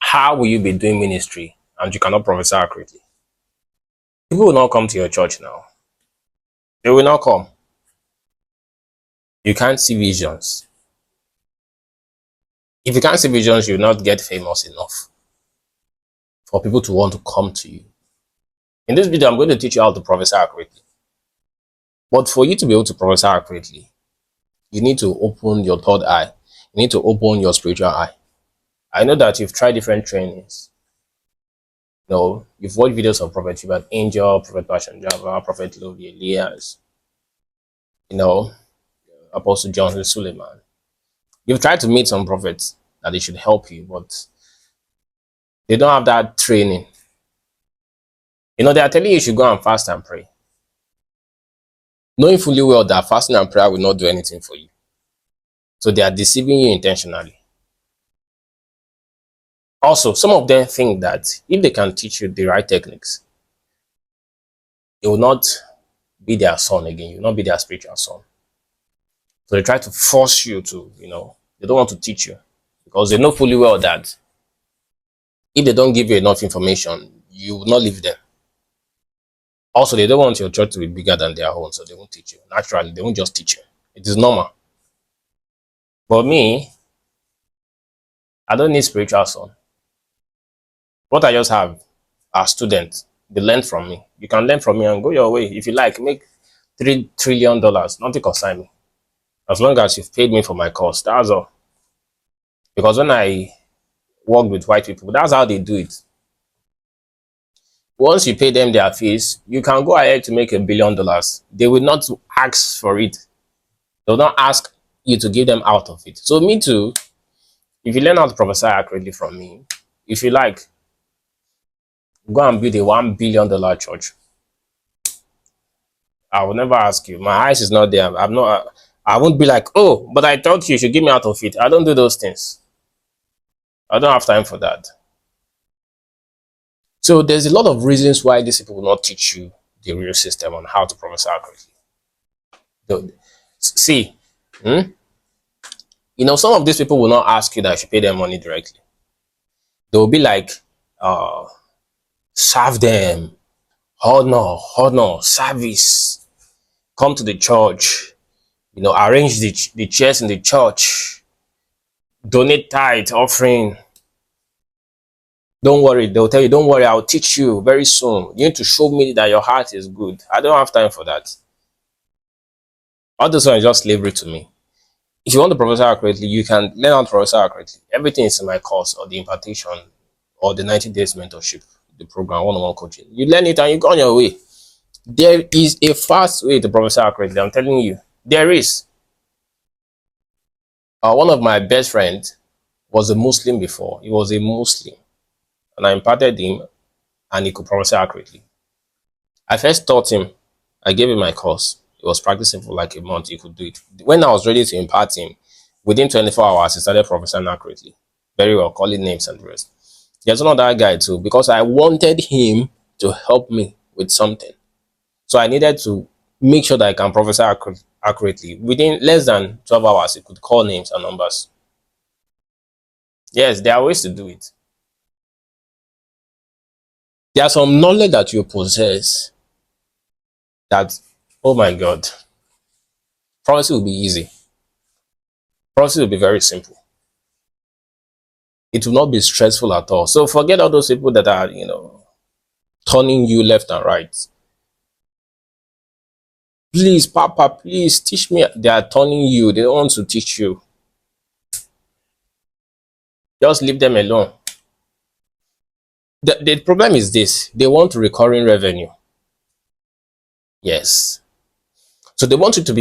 how will you be doing ministry and you cannot prophesy accurately? People will not come to your church now. They will not come. You can't see visions. If you can't see visions, you will not get famous enough for people to want to come to you. In this video, I'm going to teach you how to prophesy accurately. But for you to be able to prophesy accurately, you need to open your third eye. You need to open your spiritual eye. I know that you've tried different trainings. You've watched videos of Prophet Hubert Angel, Prophet Passion Java, Prophet Lodi Elias, Apostle John Suleiman. You've tried to meet some prophets that they should help you, but they don't have that training. They are telling you should go and fast and pray, knowing fully well that fasting and prayer will not do anything for you. So they are deceiving you intentionally. Also, some of them think that if they can teach you the right techniques, it will not be their son again. You will not be their spiritual son. So they try to force you to, they don't want to teach you because they know fully well that if they don't give you enough information, you will not leave them. Also, they don't want your church to be bigger than their own, so they won't teach you. Naturally, they won't just teach you. It is normal. But me, I don't need spiritual son. What I just have are students. They learn from me. You can learn from me and go your way. If you like, make $3 trillion. Nothing concern me. As long as you've paid me for my course, that's all. Because when I work with white people, that's how they do it. Once you pay them their fees, you can go ahead to make $1 billion. They will not ask for it. They will not ask you to give them out of it. So me too, if you learn how to prophesy accurately from me, if you like, go and build a $1 billion church. I will never ask you. My eyes is not there. I won't be like, oh, but I thought you should give me out of it. I don't do those things. I don't have time for that. So there's a lot of reasons why these people will not teach you the real system on how to prophesy accurately. See, some of these people will not ask you that you should pay them money directly. They will be like, serve them, honor, service, come to the church, arrange the chairs in the church, donate tithe, offering. Don't worry, they'll tell you, don't worry, I'll teach you very soon. You need to show me that your heart is good. I don't have time for that. All this one is just slavery to me. If you want to prophesy accurately, you can learn how to prophesy accurately. Everything is in my course or the impartation or the 90 days mentorship, the program, one-on-one coaching. You learn it and you go on your way. There is a fast way to prophesy accurately. I'm telling you, there is. One of my best friends was a Muslim before. He was a Muslim. And I imparted him and he could prophesy accurately. I first taught him. I gave him my course. He was practicing for like a month. He could do it. When I was ready to impart him, within 24 hours, he started prophesying accurately. Very well, calling names and the rest. There's another guy too, because I wanted him to help me with something. So I needed to make sure that I can prophesy accurately. Within less than 12 hours, he could call names and numbers. Yes, there are ways to do it. There's some knowledge that you possess that, oh my God, prophecy will be easy. Prophecy will be very simple. It will not be stressful at all. So forget all those people that are, turning you left and right. Please, Papa, please teach me. They are turning you. They don't want to teach you. Just leave them alone. The problem is this. They want recurring revenue. Yes. So they want to do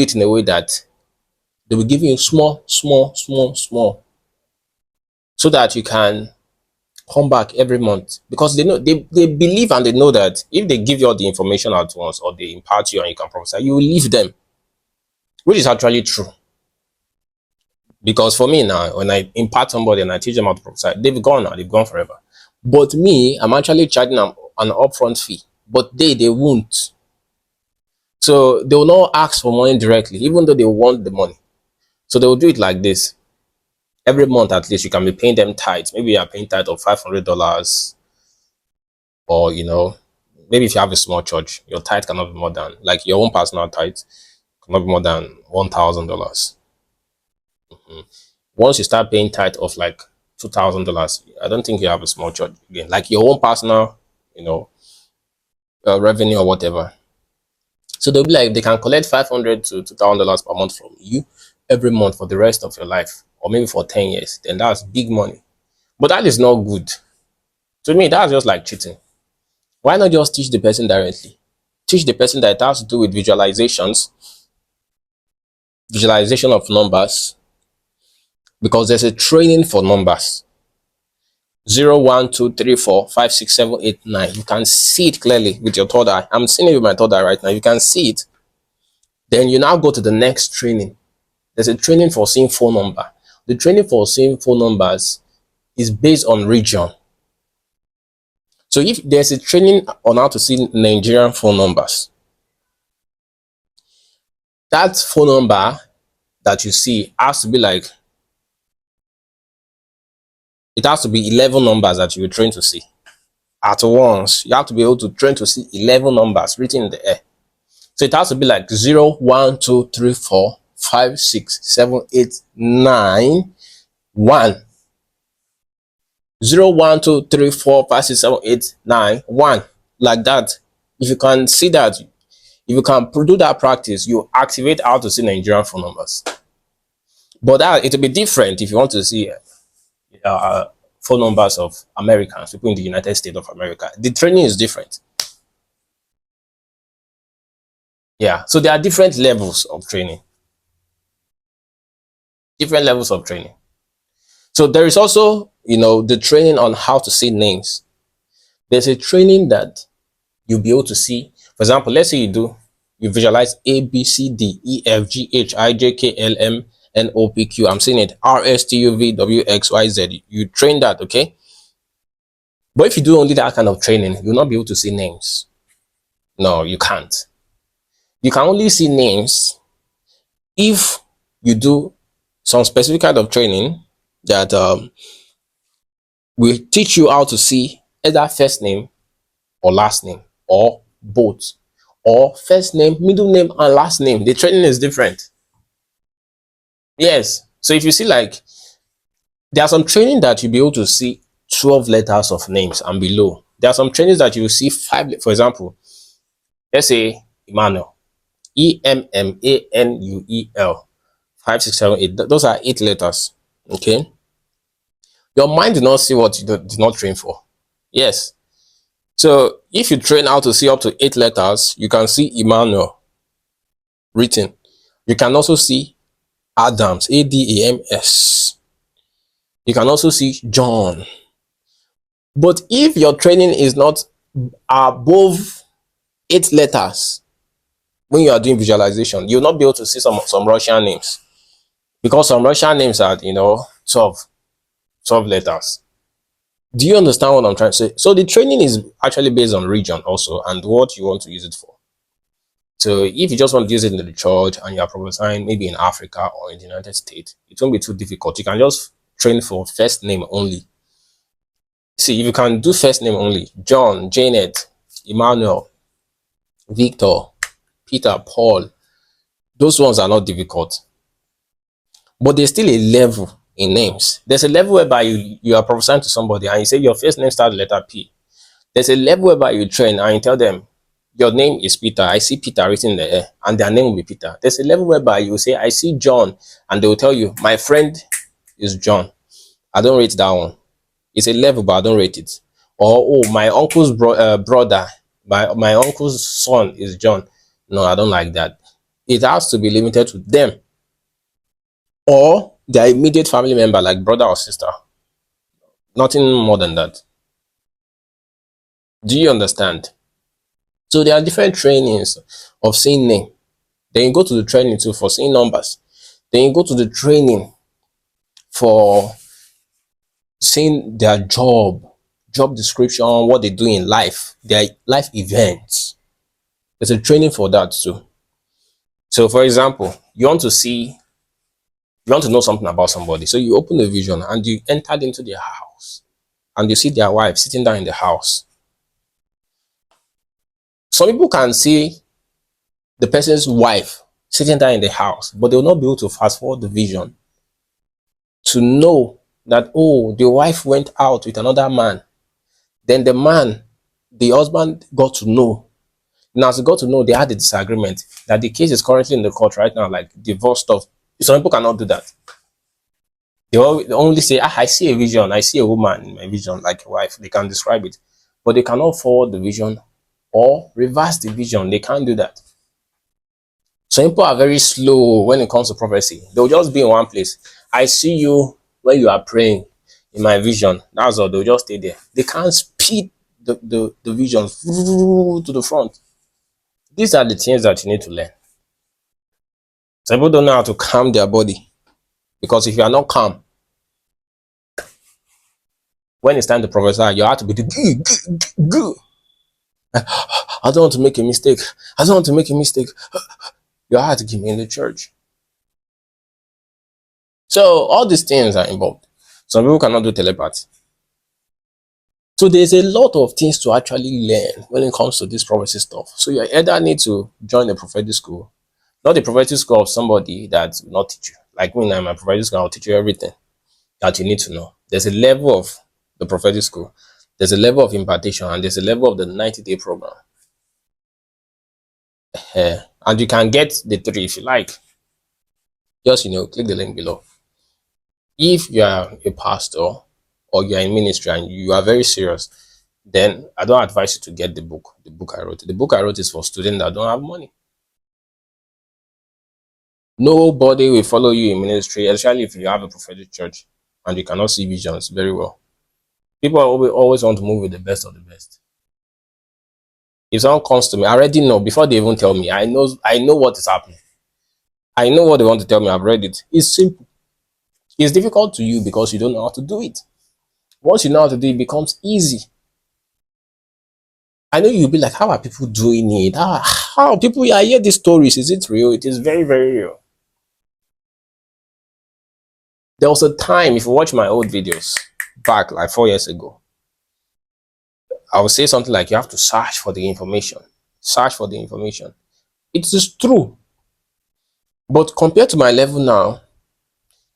it in a way that they will give you small, so that you can come back every month, because they believe and they know that if they give you all the information at once or they impart you and you can prophesy, you will leave them, which is actually true. Because for me now, when I impart somebody and I teach them how to prophesy, they've gone now, they've gone forever. But me, I'm actually charging them an upfront fee, but they won't. So they will not ask for money directly, even though they want the money. So they will do it like this. every month at least you can be paying them tithes. Maybe you are paying tithe of $500, or maybe if you have a small church, your tithe cannot be more than, like, your own personal tithe cannot be more than $1,000. Once you start paying tithe of like $2,000, I don't think you have a small church again. Like your own personal, revenue or whatever. So they'll be like, they can collect $500 to $2,000 per month from you every month for the rest of your life, or maybe for 10 years. Then that's big money. But that is not good. To me, that's just like cheating. Why not just teach the person directly? Teach the person that it has to do with visualizations, visualization of numbers, because there's a training for numbers. 0, 1, 2, 3, 4, 5, 6, 7, 8, 9. You can see it clearly with your third eye. I'm seeing it with my third eye right now. You can see it. Then you now go to the next training. There's a training for seeing phone number. The training for seeing phone numbers is based on region. So if there's a training on how to see Nigerian phone numbers, that phone number that you see has to be like, it has to be 11 numbers that you will train to see at once. You have to be able to train to see 11 numbers written in the air. So it has to be like 0, 1, 2, 3, 4, 5, 6, 7, 8, 9, 1. 0, 1, 2, 3, 4, 5, 6, 7, 8, 9, 1. Like that. If you can see that, if you can do that practice, you activate how to see Nigerian phone numbers. But that it'll be different if you want to see phone numbers of Americans, people in the United States of America. The training is different. Yeah, so there are different levels of training. Different levels of training. So there is also, the training on how to see names. There's a training that you'll be able to see. For example, let's say you visualize A, B, C, D, E, F, G, H, I, J, K, L, M, N, O, P, Q. I'm seeing it. R, S, T, U, V, W, X, Y, Z. You train that, okay? But if you do only that kind of training, you'll not be able to see names. No, you can't. You can only see names if you do some specific kind of training that will teach you how to see either first name or last name, or both, or first name, middle name, and last name. The training is different. Yes. So if you see, like, there are some training that you'll be able to see 12 letters of names and below. There are some trainings that you will see 5. For example, let's say Emmanuel, Emmanuel, 5, 6, 7, 8. Those are 8 letters. Okay. Your mind did not see what you did not train for. Yes. So if you train how to see up to 8 letters, you can see Emmanuel written. You can also see Adams, Adams. You can also see John. But if your training is not above 8 letters, when you are doing visualization, you'll not be able to see some Russian names, because some Russian names are 12 letters. Do you understand what I'm trying to say? So the training is actually based on region also, and what you want to use it for. So if you just want to use it in the church and you are prophesying maybe in Africa or in the United States, it won't be too difficult. You can just train for first name only. See, if you can do first name only, John, Janet, Emmanuel, Victor, Peter, Paul, those ones are not difficult. But there's still a level in names. There's a level whereby you are prophesying to somebody and you say your first name starts with letter P. There's a level whereby you train and you tell them, your name is Peter. I see Peter written in the air, and their name will be Peter. There's a level whereby you say, I see John, and they will tell you, my friend is John. I don't rate that one. It's a level, but I don't rate it. Or, oh, my uncle's brother, my uncle's son is John. No, I don't like that. It has to be limited to them or their immediate family member, like brother or sister. Nothing more than that. Do you understand? So there are different trainings of seeing name. Then you go to the training too for seeing numbers. Then you go to the training for seeing their job description, what they do in life, their life events. There's a training for that too. So for example, you want to see You want to know something about somebody. So you open the vision and you entered into their house and you see their wife sitting down in the house. Some people can see the person's wife sitting down in the house, but they will not be able to fast forward the vision to know that, oh, the wife went out with another man. Then the husband got to know. Now, as he got to know, they had a disagreement that the case is currently in the court right now, like divorce stuff. Some people cannot do that. They only say, I see a vision. I see a woman in my vision, like a wife. They can describe it, but they cannot forward the vision or reverse the vision. They can't do that. Some people are very slow when it comes to prophecy. They'll just be in one place. I see you when you are praying in my vision. That's all. They'll just stay there. They can't speed the vision to the front. These are the things that you need to learn. Some people don't know how to calm their body. Because if you are not calm, when it's time to prophesy, you have to be the. I don't want to make a mistake. I don't want to make a mistake. You have to give me in the church. So all these things are involved. Some people cannot do telepathy. So there's a lot of things to actually learn when it comes to this prophecy stuff. So you either need to join the prophetic school, not the prophetic school of somebody that will not teach you. Like me now, my prophetic school, I'll teach you everything that you need to know. There's a level of the prophetic school, there's a level of impartation, and there's a level of the 90-day program. And you can get the three if you like. Just click the link below. If you are a pastor or you are in ministry and you are very serious, then I don't advise you to get the book I wrote. The book I wrote is for students that don't have money. Nobody will follow you in ministry, especially if you have a prophetic church and you cannot see visions very well. People always want to move with the best of the best. If someone comes to me, I already know before they even tell me. I know what is happening. I know what they want to tell me. I've read it. It's simple. It's difficult to you because you don't know how to do it. Once you know how to do it, it becomes easy. I know you'll be like, how are people doing it? How people, I hear these stories. Is it real? It is very, very real. There was a time, if you watch my old videos back like 4 years ago, I would say something like, you have to search for the information. Search for the information. It is true. But compared to my level now,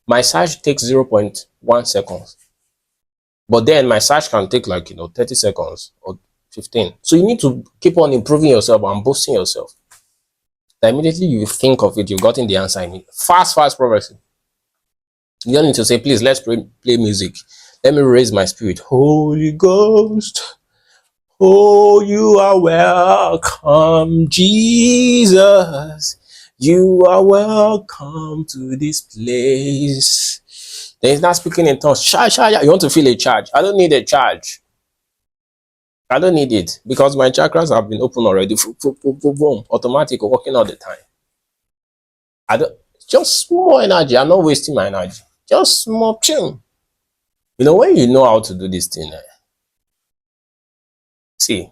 my search takes 0.1 seconds. But then my search can take 30 seconds or 15. So you need to keep on improving yourself and boosting yourself. That immediately you think of it, you've gotten the answer. Fast prophecy. You don't need to say, please, let's play music. Let me raise my spirit. Holy Ghost. Oh, you are welcome, Jesus. You are welcome to this place. Then he's not speaking in tongues. You want to feel a charge? I don't need a charge. I don't need it because my chakras have been open already. Boom, automatic, working all the time. I don't. Just more energy. I'm not wasting my energy. Just more tune. When you know how to do this thing, see,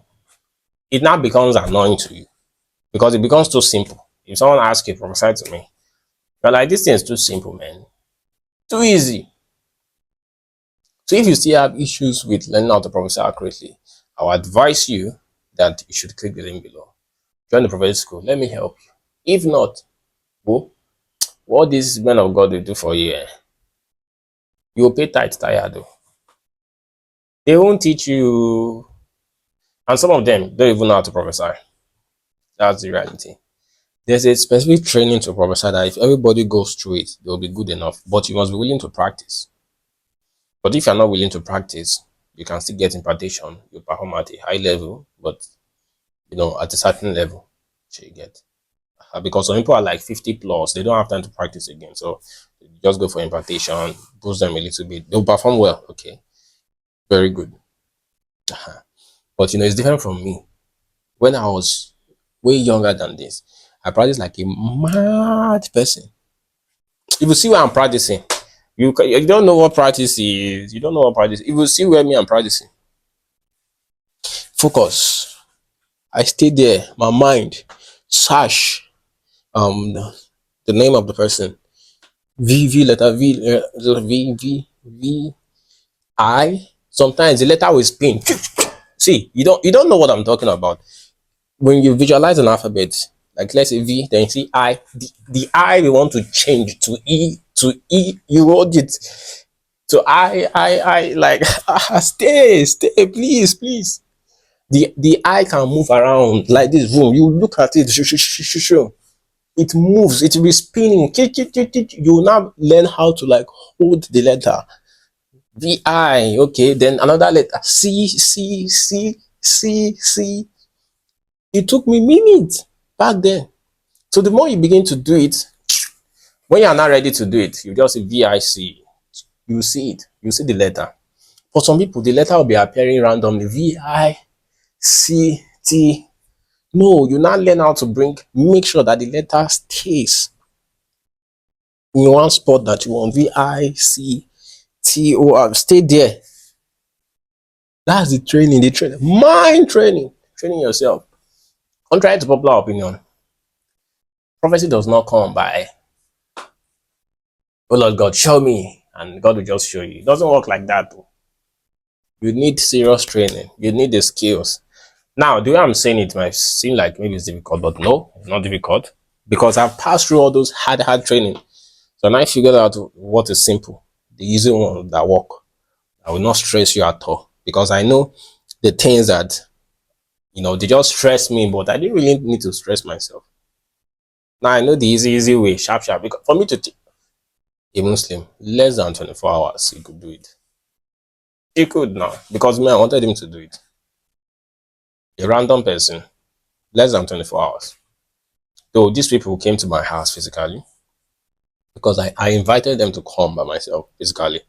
it now becomes annoying to you because it becomes too simple. If someone asks you, prophesy to me, you're like, this thing is too simple, man. Too easy. So if you still have issues with learning how to prophesy accurately, I will advise you that you should click the link below. Join the prophetic school. Let me help you. If not, what these men of God will do for you, you will pay tight tired though. They won't teach you, and some of them don't even know how to prophesy. That's the reality. There's a specific training to prophesy that if everybody goes through it, they'll be good enough. But you must be willing to practice. But if you're not willing to practice, you can still get impartation. You perform at a high level, but at a certain level, so you get. Because some people are like 50 plus, they don't have time to practice again. So just go for impartation, boost them a little bit. They'll perform well. Okay. Very good. But it's different from me. When I was way younger than this, I practiced like a mad person. If you see where I'm practicing, you don't know what practice is. You don't know what practice. If you see where I'm practicing, focus. I stay there. My mind, search, the name of the person, V letter V I. Sometimes the letter will spin. See, you don't know what I'm talking about. When you visualize an alphabet, like let's say V, then you see I. The I we want to change to E, you wrote it. So I like stay, please. The eye can move around like this room. You look at it, it moves, it will be spinning. You will now learn how to like hold the letter VI. Okay, then another letter C. It took me minutes back then. So the more you begin to do it, when you are not ready to do it, you just say VIC. You see it, you see the letter. For some people, the letter will be appearing randomly. VICT. No, you now learn how to make sure that the letter stays in one spot that you want. VICTOR. Stay there. That's the training. The training. Mind training. Training yourself. Contrary to popular opinion, prophecy does not come by, oh Lord God, show me, and God will just show you. It doesn't work like that. Though. You need serious training. You need the skills. Now, the way I'm saying it might seem like maybe it's difficult, but no, it's not difficult because I've passed through all those hard training. So now I figured out what is simple, the easy one that work. I will not stress you at all because I know the things that they just stress me, but I didn't really need to stress myself. Now I know the easy way, sharp. Because for me to a Muslim, less than 24 hours, he could do it. He could now because me, I wanted him to do it. A random person, less than 24 hours. Though these people came to my house physically because I invited them to come by myself physically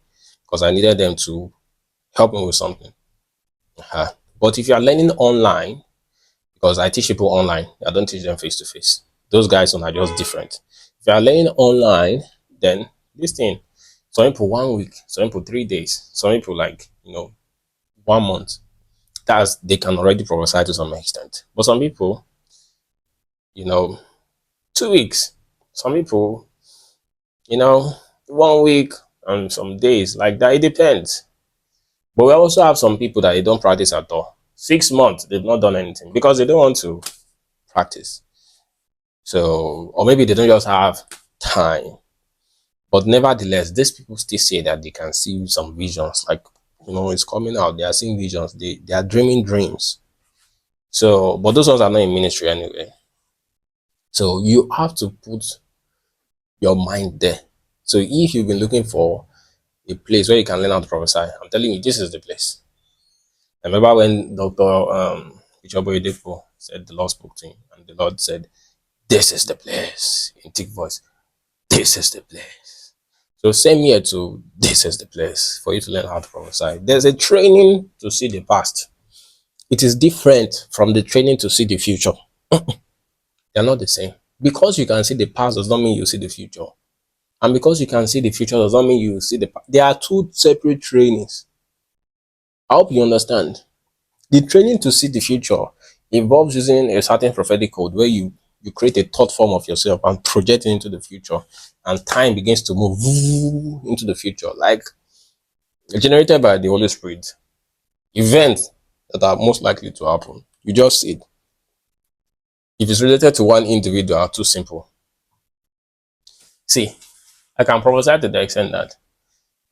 because I needed them to help me with something. Uh-huh. But if you are learning online, because I teach people online, I don't teach them face to face. Those guys are just different. If you are learning online, then this thing, some people 1 week, some people 3 days, some people like 1 month. That's they can already prophesy to some extent. But some people, you know, 2 weeks. Some people, 1 week and some days like that. It depends. But we also have some people that they don't practice at all. 6 months, they've not done anything because they don't want to practice. So, or maybe they don't just have time. But nevertheless, these people still say that they can see some visions. Like, it's coming out. They are seeing visions. They are dreaming dreams. So, but those ones are not in ministry anyway. So you have to put your mind there. So if you've been looking for a place where you can learn how to prophesy, I'm telling you, this is the place. I remember when Dr. Ichobo Edepo said the Lord spoke to him, and the Lord said, "This is the place," in thick voice. This is the place. So same here to this is the place for you to learn how to prophesy. There's a training to see the past. It is different from the training to see the future. They're not the same. Because you can see the past does not mean you see the future. And because you can see the future does not mean you see the past. There are two separate trainings. I hope you understand. The training to see the future involves using a certain prophetic code where you create a thought form of yourself and project it into the future, and time begins to move into the future, like generated by the Holy Spirit. Events that are most likely to happen. You just see it. If it's related to one individual, are too simple. See, I can prophesy to the extent that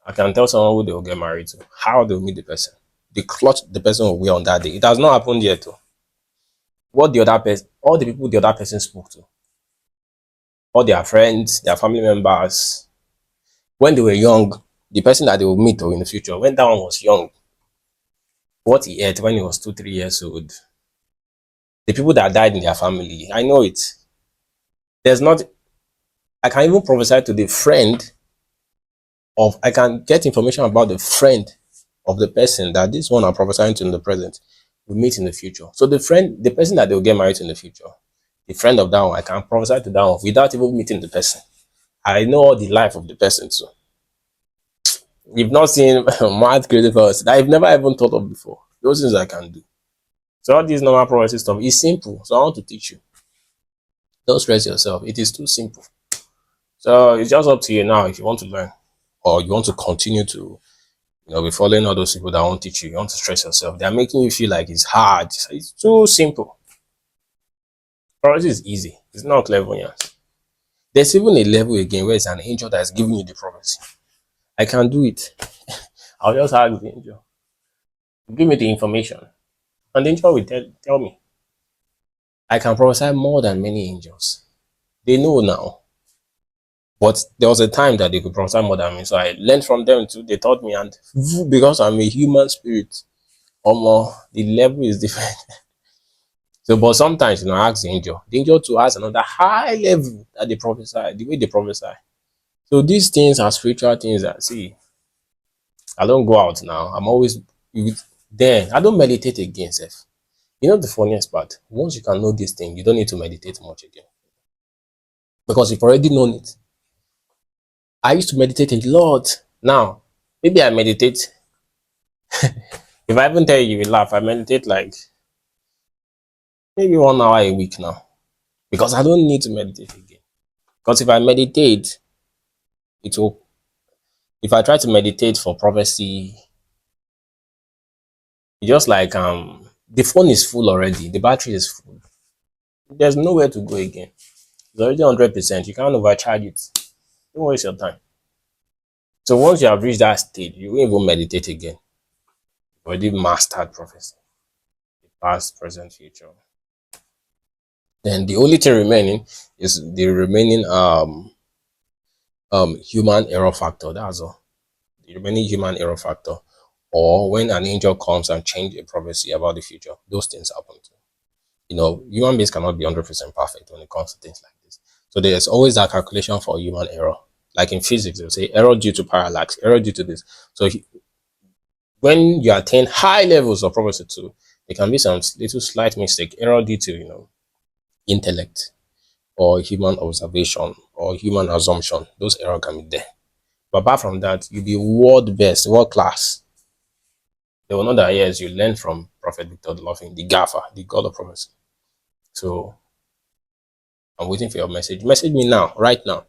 I can tell someone who they will get married to, how they'll meet the person, the cloth the person will wear on that day. It has not happened yet. Though. What the other person, all the people the other person spoke to, all their friends, their family members, when they were young, the person that they will meet in the future, when that one was young, what he ate when he was 2, 3 years old, the people that died in their family, I know it. There's not, I can even prophesy to the friend I can get information about the friend of the person that this one I'm prophesying to in the present will meet in the future. So the person that they'll get married to in the future, the friend of that one, I can prophesy to that one without even meeting the person. I know all the life of the person too. You've not seen mad creative person that I've never even thought of before. Those things I can do. So all these normal prophecy stuff is simple. So I want to teach you. Don't stress yourself. It is too simple. So it's just up to you now if you want to learn or you want to continue to, be following all those people that won't teach you. You want to stress yourself. They're making you feel like it's hard. It's too simple. Prophecy is easy. It's not clairvoyance. There's even a level again where it's an angel that's giving you the prophecy. I can do it. I'll just ask the angel, give me the information. And the angel will tell me. I can prophesy more than many angels. They know now. But there was a time that they could prophesy more than me. So I learned from them too. They taught me. And because I'm a human spirit, or more, the level is different. So, but sometimes, I ask the angel to ask another high level that they prophesy, the way they prophesy. So these things are spiritual things that, see, I don't go out now. I'm always there. I don't meditate again, Seth. The funniest part? Once you can know this thing, you don't need to meditate much again. Because you've already known it. I used to meditate a lot. Now, maybe I meditate. If I even tell you, you will laugh. I meditate like maybe 1 hour a week now. Because I don't need to meditate again. Because if I meditate, it will, if I try to meditate for prophecy, it's just like the phone is full already, the battery is full. There's nowhere to go again. It's already 100%. You can't overcharge it. Don't waste your time. So once you have reached that stage, you won't even meditate again. You've already mastered prophecy. The past, present, future. Then the only thing remaining is the remaining human error factor. That's all. The remaining human error factor. Or when an angel comes and change a prophecy about the future, those things happen too. Human beings cannot be 100% perfect when it comes to things like this. So there's always that calculation for human error. Like in physics, they'll say error due to parallax, error due to this. So when you attain high levels of prophecy too, there can be some little slight mistake, error due to, intellect or human observation or human assumption. Those error can be there. But apart from that, you'll be world best, world class. They will know that, yes, you learned from Prophet Victor Loving, the gaffer, the God of prophecy. So I'm waiting for your message. Message me now, right now.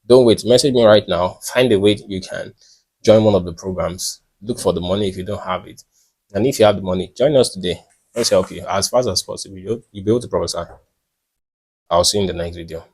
Don't wait. Message me right now. Find a way you can join one of the programs. Look for the money if you don't have it. And if you have the money, join us today. Let's help you as fast as possible. You'll be able to prophesy. I'll see you in the next video.